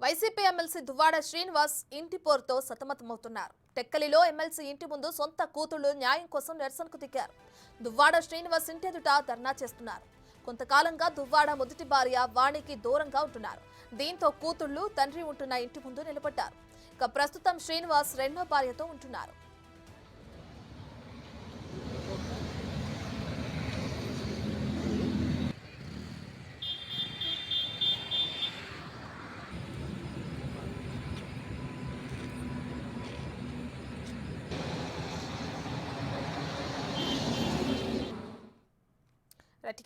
YCP MLC Duvvada Srinivas ఇంటి పోరుతో సతమతమవుతున్నారు. టెక్కలిలో MLC ఇంటి ముందు సొంత కూతుళ్లు న్యాయం కోసం నిరసనకు దిగారు. దువ్వాడ శ్రీనివాస్ ఇంటి ఎదుట ధర్నా చేస్తున్నారు. కొంతకాలంగా దువ్వాడ మొదటి భార్య వాణికి దూరంగా ఉంటున్నారు. దీంతో కూతుళ్లు తండ్రి ఉంటున్న ఇంటి ముందు నిలబడ్డారు. ఇక ప్రస్తుతం శ్రీనివాస్ రెండో భార్యతో ఉంటున్నారు.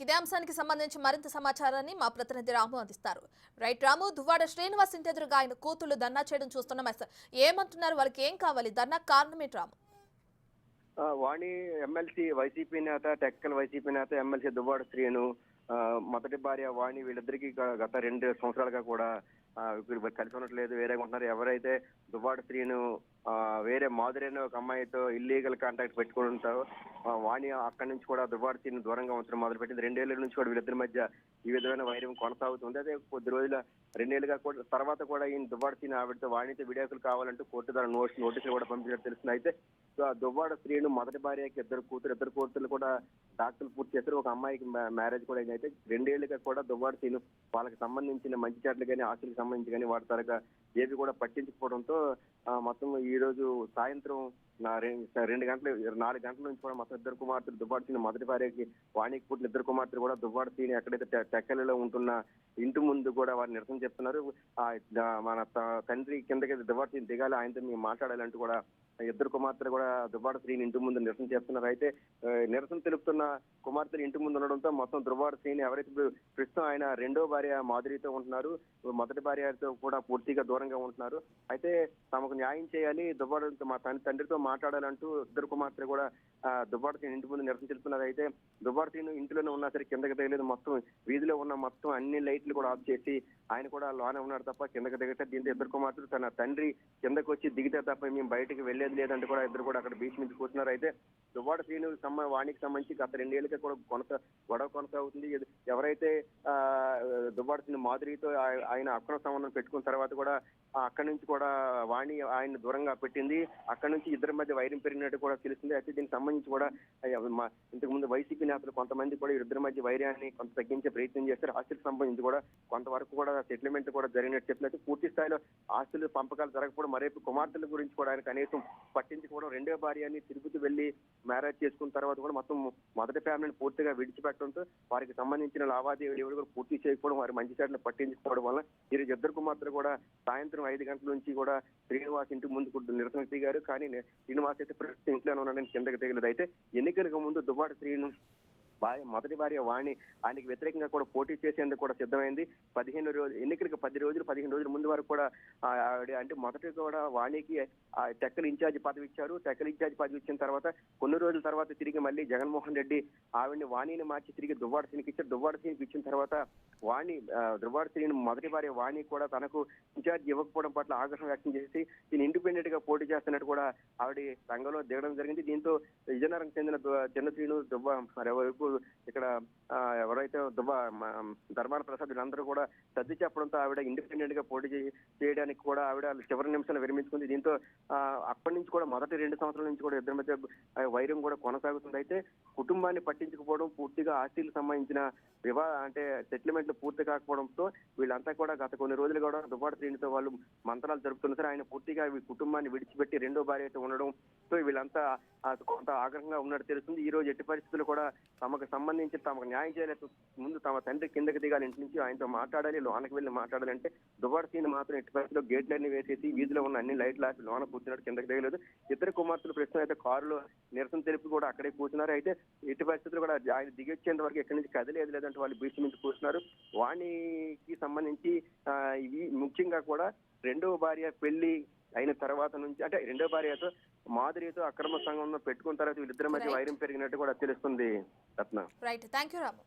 ఇదే అంశానికి సంబంధించి మరింత సమాచారాన్ని మా ప్రతినిధి రాము అందిస్తారు. రైట్ రాము, దువ్వాడ శ్రీనివాస్ ఇంటి ఎదురుగా ఆయన కూతుళ్లు ధర్నా చేయడం చూస్తున్నాం. ఏమంటున్నారు, వాళ్ళకి ఏం కావాలి, ధర్నా కారణం ఏంటి రాము? వాణి ఎమ్మెల్సీ వైసీపీ నేత, టెక్కల్ వైసీపీ నేత ఎమ్మెల్సీ దువ్వాడ శ్రీను మొదటి భార్య వాణి వీళ్ళిద్దరికీ గత 2 సంవత్సరాలుగా కూడా కలిసి ఉండట్లేదు, వేరేగా ఉంటున్నారు. ఎవరైతే దువ్వాడ శ్రీను వేరే మాధురైన ఒక అమ్మాయితో ఇల్లీగల్ కాంటాక్ట్ పెట్టుకుని ఉంటారో వాణి అక్కడి నుంచి కూడా దువ్వాడ శ్రీను దూరంగా ఉంచడం మొదలుపెట్టింది. 2 ఏళ్ల నుంచి కూడా వీళ్ళిద్దరి మధ్య ఈ విధమైన వైరం కొనసాగుతుంది. అదే కొద్ది రోజుల 2 ఏళ్లుగా కూడా తర్వాత కూడా ఈయన దువ్వాడ శ్రీను ఆవిడతో వాణితో విడాకులు కావాలంటూ కోర్టు ద్వారా నోటీసులు కూడా పంపించినట్టు తెలుస్తుంది. అయితే దువ్వాడ శ్రీను మొదటి భార్యకి ఇద్దరు కూతురు కూడా డాక్టర్లు పూర్తి చేస్తారు. ఒక అమ్మాయికి మ్యారేజ్ కూడా అయింది. అయితే 2 ఏళ్లుగా కూడా దువ్వాడ శ్రీను వాళ్ళకి సంబంధించిన మంచి చెట్లు కానీ ఆస్తులకు సంబంధించి కానీ వాటి తరగా ఏవి కూడా పట్టించుకోవడంతో మొత్తం ఈ రోజు సాయంత్రం 4 గంటల నుంచి కూడా మొత్తం ఇద్దరు కుమార్తెలు దువ్వాడ శ్రీను మొదటి భార్యకి వాణికి పుట్టిన ఇద్దరు కుమార్తెలు కూడా దువ్వాడ శ్రీను ఎక్కడైతే టెక్కలిలో ఉంటున్న ఇంటి ముందు కూడా వారు నిరసన చెప్తున్నారు. మన తండ్రి కిందకి దువ్వాడ శ్రీను దిగాలి, ఆయనతో మేము మాట్లాడాలంటూ కూడా ఇద్దరు కుమార్తెలు కూడా దువ్వాడ శ్రీని ఇంటి ముందు నిరసన చేస్తున్నారు. అయితే నిరసన తెలుపుతున్న కుమార్తెలు ఇంటి ముందు ఉండడంతో మొత్తం దువ్వాడ శ్రీని ఎవరైతే ప్రస్తుతం ఆయన రెండో భార్య మాధురితో ఉంటున్నారు, మొదటి భార్యతో కూడా పూర్తిగా దూరంగా ఉంటున్నారు. అయితే తమకు న్యాయం చేయాలి, దువ్వాడ మా తండ్రితో మాట్లాడాలంటూ ఇద్దరు కుమార్తెలు కూడా దువ్వాడ శ్రీని ఇంటి ముందు నిరసన తెలుపుతున్నారు. అయితే దువ్వాడ శ్రీని ఇంటిలోనే ఉన్నా సరే కిందకి దిగలేదు. మొత్తం వీధిలో ఉన్న మొత్తం అన్ని లైట్లు కూడా ఆఫ్ చేసి ఆయన కూడా లోనే ఉన్నాడు తప్ప కిందకి దిగట. దీంతో ఇద్దరు కుమార్తెలు తన తండ్రి కిందకు వచ్చి దిగితే తప్ప మేము బయటకు వెళ్ళేది లేదంటే కూడా ఇద్దరు కూడా అక్కడ బీచ్ మీద కూర్చున్నారు. అయితే దువ్వాడ శ్రీను వాణికి సంబంధించి గత 2 ఏళ్ళకి కూడా గొడవ కొనసాగుతుంది. ఎవరైతే దువ్వాడ శ్రీను మాధురితో ఆయన అక్రమ సంబంధం పెట్టుకున్న తర్వాత కూడా అక్కడి నుంచి కూడా వాణి ఆయన దూరంగా పెట్టింది. అక్కడి నుంచి ఇద్దరి మధ్య వైరం పెరిగినట్టు కూడా తెలిసింది. అయితే దీనికి సంబంధించి కూడా ఇంతకు ముందు వైసీపీ నేతలు కొంతమంది కూడా ఇద్దరి మధ్య వైర్యాన్ని కొంత తగ్గించే ప్రయత్నం చేస్తారు. ఆస్తులకు సంబంధించి కూడా కొంతవరకు కూడా సెటిల్మెంట్ కూడా జరిగినట్టు చెప్పినట్టు పూర్తి స్థాయిలో ఆస్తులు పంపకాలు జరగకపోవడం, మరేపు కుమార్తెల గురించి కూడా ఆయన కనీసం పట్టించుకోవడం, రెండో భార్యని తిరుపతి వెళ్లి మ్యారేజ్ చేసుకున్న తర్వాత కూడా మొత్తం మొదటి ఫ్యామిలీని పూర్తిగా విడిచిపెట్టడంతో వారికి సంబంధించిన లావాదేవీలు కూడా పూర్తి చేయకపోవడం, వారి మంచి చెడ్డను పట్టించుకోవడం వల్ల ఈరోజు ఇద్దరు కుమార్తెలు కూడా సాయంత్రం 5 గంటల నుంచి కూడా శ్రీనివాస్ ఇంటి ముందు నిరసన దిగారు. కానీ శ్రీనివాస్ అయితే ప్రస్తుతం ఇంట్లోనే ఉన్నాడని కిందకి దిగలేదు. అయితే ఎన్నికలకు ముందు దువ్వాడ శ్రీను మొదటి భార్య వాణి ఆయనకి వ్యతిరేకంగా కూడా పోటీ చేసేందుకు కూడా సిద్ధమైంది. 15 రోజులు ఎన్నికలకు 10 రోజులు 15 రోజుల ముందు వరకు కూడా అంటే మొదటి కూడా వాణికి టెక్కల్ ఇన్ఛార్జ్ పదవి ఇచ్చారు. టెక్కల్ ఇన్ఛార్జ్ పదవి ఇచ్చిన తర్వాత కొన్ని రోజుల తర్వాత తిరిగి మళ్ళీ జగన్మోహన్ రెడ్డి ఆవిడని వాణిని మార్చి తిరిగి దువ్వాడ శ్రీనికి ఇచ్చారు. దువ్వాడ శ్రీనికి ఇచ్చిన తర్వాత దువ్వాడ శ్రీని మొదటి భార్య వాణి కూడా తనకు ఇన్ఛార్జ్ ఇవ్వకపోవడం పట్ల ఆగ్రహం వ్యక్తం చేసి దీన్ని ఇండిపెండెంట్ గా పోటీ చేస్తున్నట్టు కూడా ఆవిడ రంగంలో దిగడం జరిగింది. దీంతో విజయనగరం చెందిన చిన్న శ్రీను మరోవైపు ఇక్కడ ఎవరైతే ధర్మాన ప్రసాద్ వీళ్ళందరూ కూడా సర్ది చెప్పడంతో ఆవిడ ఇండిపెండెంట్ గా పోటీ చేయడానికి కూడా ఆవిడ చివరి నిమిషంలో విరమించుకుంది. దీంతో అప్పటి నుంచి కూడా మొదటి 2 సంవత్సరాల నుంచి కూడా ఇద్దరి మధ్య వైరం కూడా కొనసాగుతుంది. అయితే కుటుంబాన్ని పట్టించుకోవడం, పూర్తిగా ఆస్తిలకు సంబంధించిన అంటే సెటిల్మెంట్లు పూర్తి కాకపోవడంతో వీళ్ళంతా కూడా గత కొన్ని రోజులు కూడా దువ్వాడ శ్రీనితో వాళ్ళు మంత్రాలు జరుపుతున్నారు. సరే ఆయన పూర్తిగా కుటుంబాన్ని విడిచిపెట్టి రెండో భార్యతో ఉండడం సో వీళ్ళంతా కొంత ఆగ్రహంగా ఉన్నట్టు తెలుస్తుంది. ఈ రోజు ఎట్టి పరిస్థితులు కూడా తమకు సంబంధించి తమకు న్యాయం చేయలేదు, ముందు తమ తండ్రి కిందకి దిగాలి, ఇంటి నుంచి ఆయనతో మాట్లాడాలి, లోనకి వెళ్ళి మాట్లాడాలంటే దువ్వాడ శ్రీని మాత్రం ఎట్టి పరిస్థితుల్లో గేట్లన్నీ వేసేసి వీధిలో ఉన్న అన్ని లైట్లు ఆపి లోన కూర్చున్నాడు, కిందకి దిగలేదు. ఇద్దరు కుమార్తెలు ప్రస్తుతం అయితే కారులో నిరసన తెలిపి కూడా అక్కడే కూర్చున్నారు. అయితే ఎట్టి పరిస్థితులు కూడా ఆయన దిగొచ్చేంత వరకు ఎక్కడి నుంచి కదిలేదు, లేదంటే వాళ్ళు బీచ్ నుంచి కూర్చున్నారు. వాణికి సంబంధించి ఇవి ముఖ్యంగా కూడా రెండవ భార్య పెళ్లి అయిన తర్వాత నుంచి అంటే రెండో భార్యతో మాధురితో అక్రమ సంఘంలో పెట్టుకున్న తర్వాత వీళ్ళిద్దరి మధ్య వైరం పెరిగినట్టు కూడా తెలుస్తుంది. రత్న. రైట్, థాంక్యూ రాము.